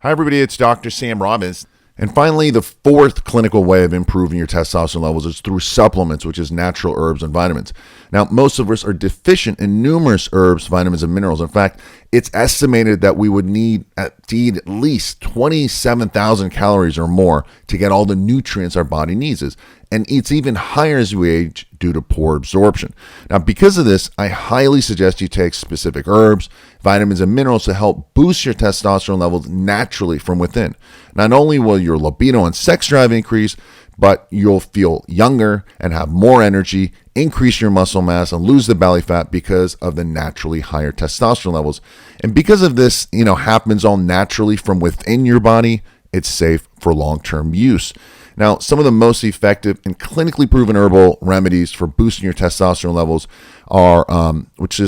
Hi, everybody. It's Dr. Sam Robbins. And finally, the fourth clinical way of improving your testosterone levels is through supplements, which is natural herbs and vitamins. Now, most of us are deficient in numerous herbs, vitamins, and minerals. In fact, it's estimated that we would need to eat at least 27,000 calories or more to get all the nutrients our body needs. And it's even higher as we age due to poor absorption. Now, because of this, I highly suggest you take specific herbs, vitamins, and minerals to help boost your testosterone levels naturally from within. Not only will your libido and sex drive increase, but you'll feel younger and have more energy, increase your muscle mass, and lose the belly fat because of the naturally higher testosterone levels. And because of this, happens all naturally from within your body, it's safe for long-term use. Now, some of the most effective and clinically proven herbal remedies for boosting your testosterone levels are,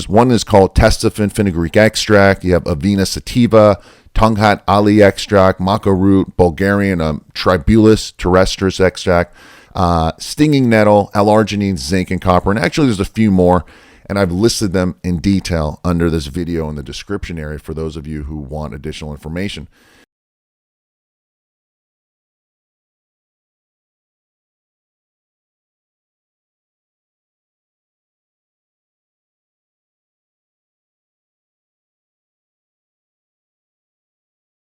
one is called Testosterone fenugreek extract. You have Avena sativa, Tonghat Ali extract, maca root, Bulgarian Tribulus terrestris extract, stinging nettle, L-arginine, zinc, and copper. And actually, there's a few more, and I've listed them in detail under this video in the description area for those of you who want additional information.